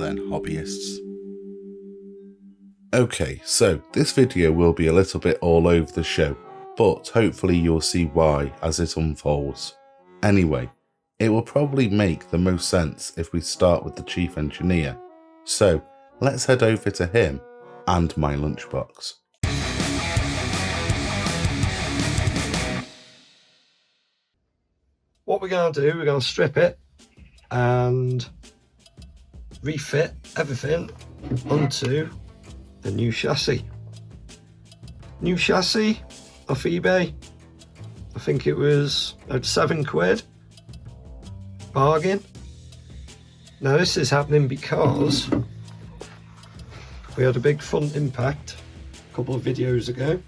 then, hobbyists. Okay, so this video will be a little bit all over the show, but hopefully you'll see why as it unfolds. Anyway, it will probably make the most sense if we start with the chief engineer, so let's head over to him and my lunchbox. What we're going to do, we're going to strip it and refit everything onto the new chassis. New chassis off eBay. I think it was about £7. Bargain. Now this is happening because we had a big front impact a couple of videos ago,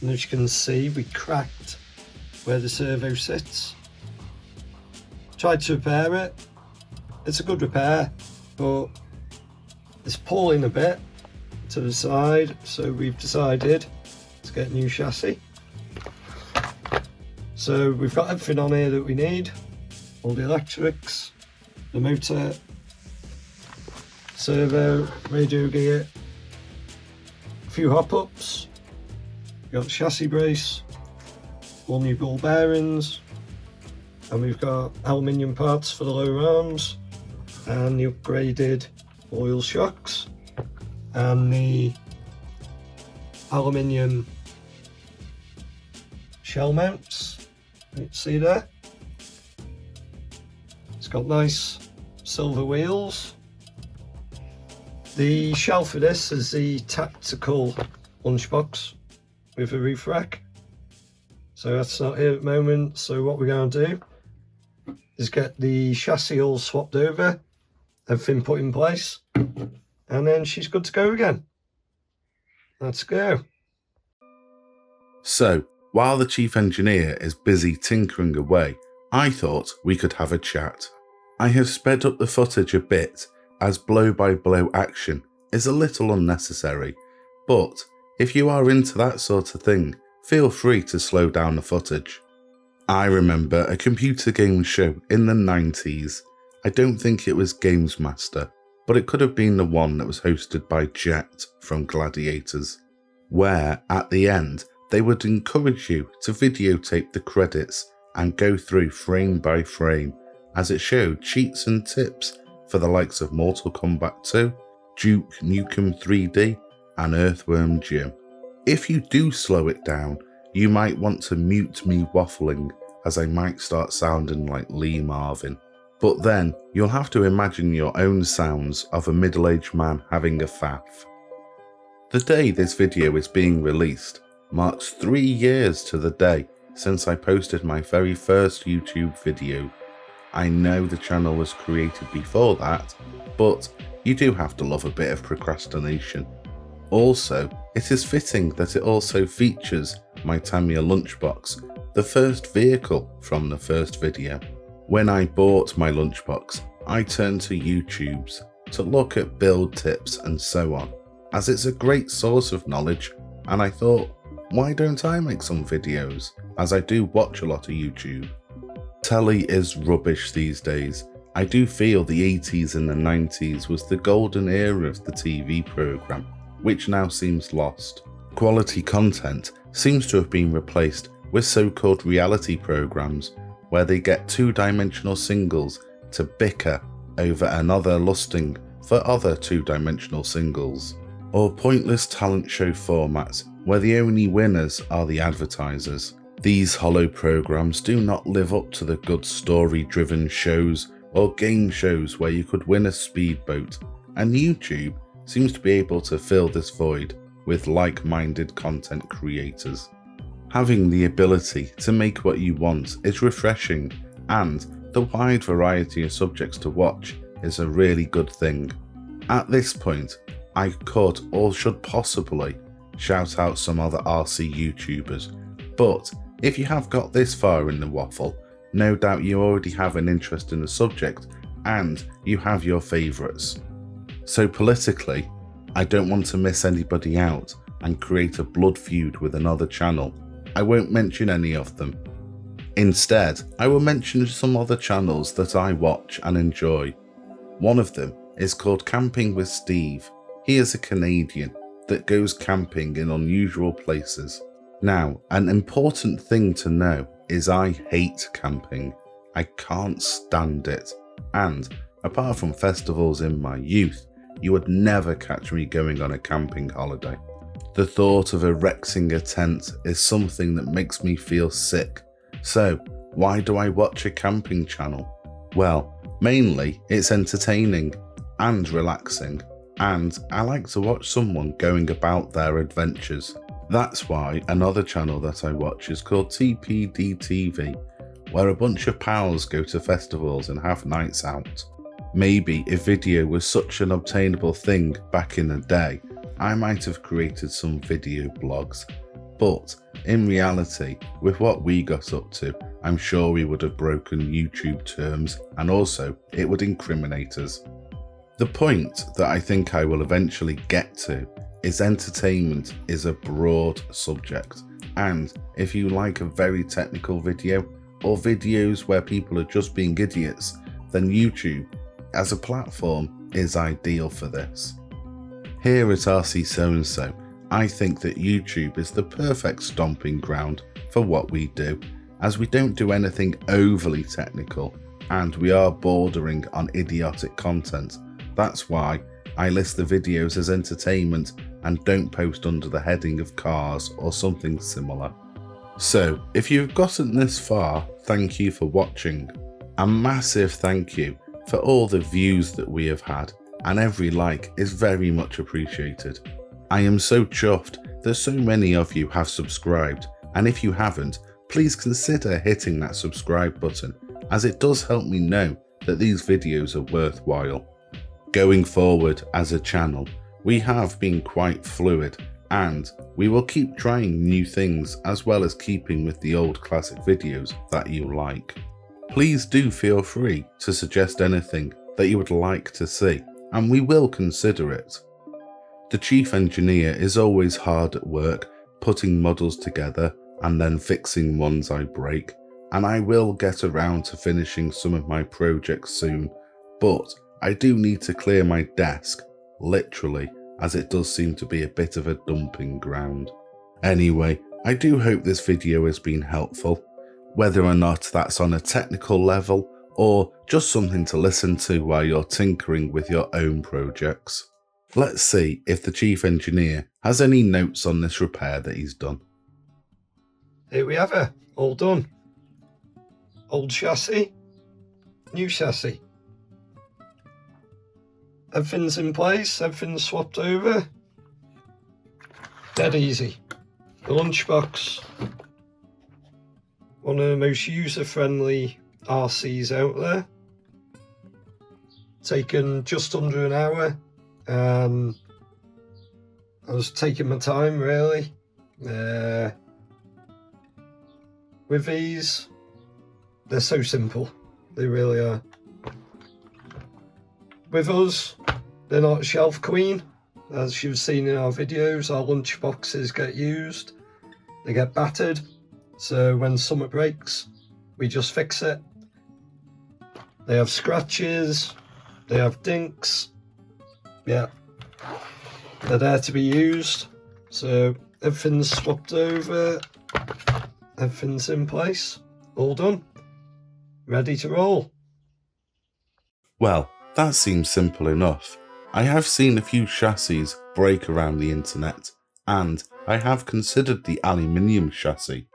and as you can see we cracked where the servo sits. Tried to repair it. It's a good repair, but it's pulling a bit to the side, so we've decided to get a new chassis. So we've got everything on here that we need, all the electrics, the motor, servo, radio gear, a few hop-ups, we've got the chassis brace, all new ball bearings, and we've got aluminium parts for the lower arms, and the upgraded oil shocks, and the aluminium shell mounts, you can see there. It's got nice silver wheels. The shell for this is the tactical lunchbox with a roof rack, so that's not here at the moment. So what we're going to do is get the chassis all swapped over, everything put in place, and then she's good to go again. Let's go. So, while the chief engineer is busy tinkering away, I thought we could have a chat. I have sped up the footage a bit as blow-by-blow action is a little unnecessary, but if you are into that sort of thing, feel free to slow down the footage. I remember a computer game show in the 90s. I don't think it was Games Master, but it could have been the one that was hosted by Jet from Gladiators, where at the end they would encourage you to videotape the credits and go through frame by frame as it showed cheats and tips for the likes of Mortal Kombat 2, Duke Nukem 3D and Earthworm Jim. If you do slow it down, you might want to mute me waffling, as I might start sounding like Lee Marvin. But then you'll have to imagine your own sounds of a middle-aged man having a faff. The day this video is being released marks 3 years to the day since I posted my very first YouTube video. I know the channel was created before that, but you do have to love a bit of procrastination. Also, it is fitting that it also features my Tamiya Lunchbox, the first vehicle from the first video. When I bought my lunchbox, I turned to YouTube's to look at build tips and so on, as it's a great source of knowledge, and I thought, why don't I make some videos, as I do watch a lot of YouTube. Telly is rubbish these days. I do feel the 80s and the 90s was the golden era of the TV programme, which now seems lost. Quality content seems to have been replaced with so-called reality programmes, where they get two-dimensional singles to bicker over another lusting for other two-dimensional singles, or pointless talent show formats where the only winners are the advertisers. These hollow programmes do not live up to the good story-driven shows or game shows where you could win a speedboat, and YouTube seems to be able to fill this void with like-minded content creators. Having the ability to make what you want is refreshing, and the wide variety of subjects to watch is a really good thing. At this point, I could or should possibly shout out some other RC YouTubers, but if you have got this far in the waffle, no doubt you already have an interest in the subject and you have your favourites. So politically, I don't want to miss anybody out and create a blood feud with another channel. I won't mention any of them. Instead, I will mention some other channels that I watch and enjoy. One of them is called Camping with Steve. He is a Canadian that goes camping in unusual places. Now, an important thing to know is I hate camping. I can't stand it. And apart from festivals in my youth, you would never catch me going on a camping holiday. The thought of erecting a tent is something that makes me feel sick. So, why do I watch a camping channel? Well, mainly it's entertaining and relaxing, and I like to watch someone going about their adventures. That's why another channel that I watch is called TPD-TV, where a bunch of pals go to festivals and have nights out. Maybe if video was such an obtainable thing back in the day, I might have created some video blogs. But in reality, with what we got up to, I'm sure we would have broken YouTube terms, and also it would incriminate us. The point that I think I will eventually get to is entertainment is a broad subject, and if you like a very technical video or videos where people are just being idiots, then YouTube as a platform is ideal for this. Here at RC So-and-so, I think that YouTube is the perfect stomping ground for what we do, as we don't do anything overly technical and we are bordering on idiotic content. That's why I list the videos as entertainment and don't post under the heading of cars or something similar. So, if you've gotten this far, thank you for watching. A massive thank you for all the views that we have had, and every like is very much appreciated. I am so chuffed that so many of you have subscribed, and if you haven't, please consider hitting that subscribe button, as it does help me know that these videos are worthwhile. Going forward as a channel, we have been quite fluid, and we will keep trying new things as well as keeping with the old classic videos that you like. Please do feel free to suggest anything that you would like to see, and we will consider it. The chief engineer is always hard at work putting models together and then fixing ones I break, and I will get around to finishing some of my projects soon, but I do need to clear my desk, literally, as it does seem to be a bit of a dumping ground. Anyway, I do hope this video has been helpful, whether or not that's on a technical level or just something to listen to while you're tinkering with your own projects. Let's see if the chief engineer has any notes on this repair that he's done. Here we have it, all done. Old chassis, new chassis. Everything's in place, everything's swapped over. Dead easy. The Lunchbox, one of the most user-friendly RCs out there. Taken just under an hour. I was taking my time really. With these, they're so simple. They really are. With us, they're not shelf queen. As you've seen in our videos, our lunchboxes get used. They get battered. So when something breaks, we just fix it. They have scratches. They have dinks. Yeah. They're there to be used. So everything's swapped over. Everything's in place. All done. Ready to roll. Well, that seems simple enough. I have seen a few chassis break around the internet, and I have considered the aluminium chassis,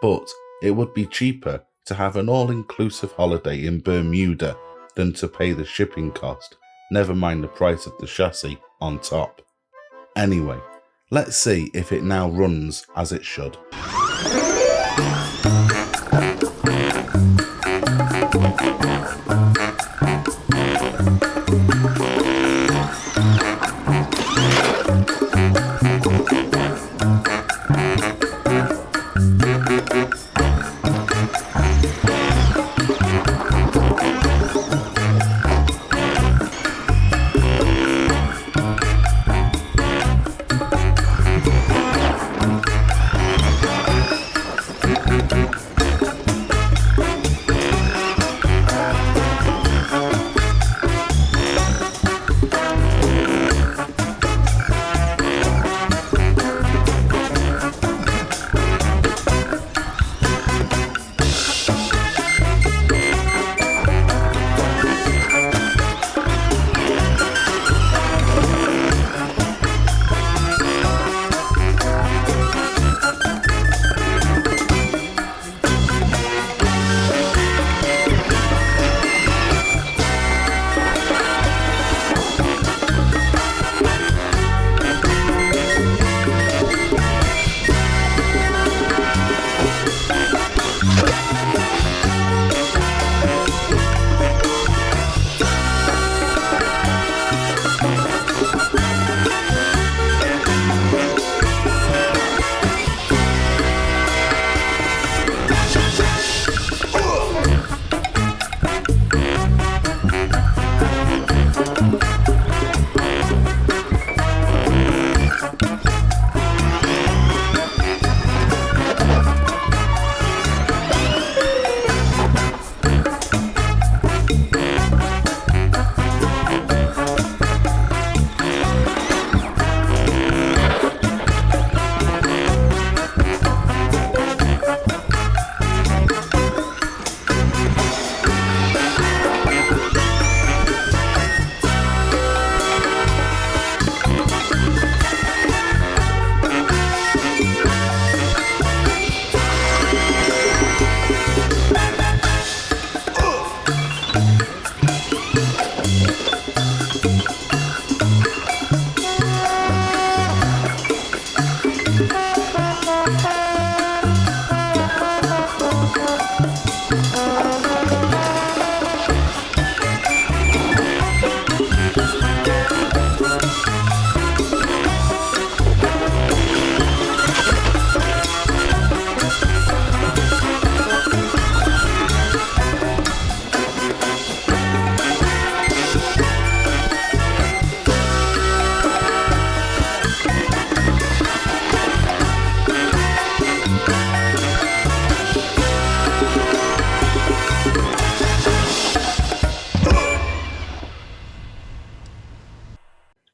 but it would be cheaper to have an all-inclusive holiday in Bermuda than to pay the shipping cost, never mind the price of the chassis on top. Anyway, let's see if it now runs as it should.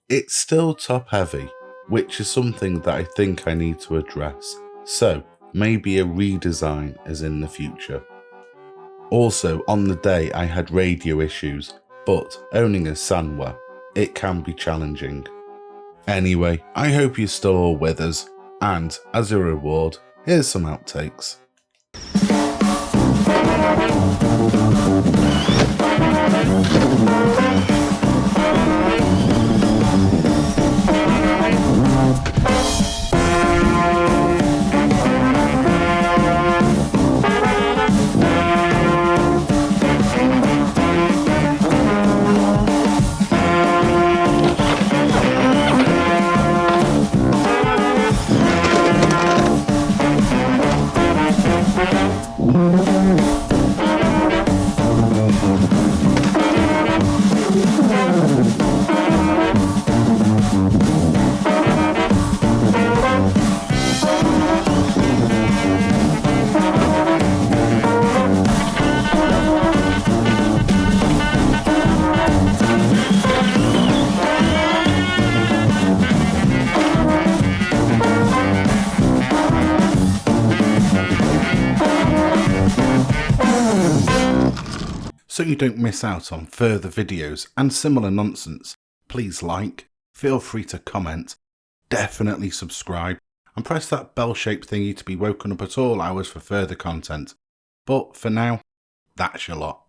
It's still top heavy, which is something that I think I need to address, so maybe a redesign is in the future. Also, on the day I had radio issues, but owning a Sanwa, it can be challenging. Anyway, I hope you're still all with us, and as a reward, here's some outtakes. So you don't miss out on further videos and similar nonsense, please like, feel free to comment, definitely subscribe, and press that bell-shaped thingy to be woken up at all hours for further content. But for now, that's your lot.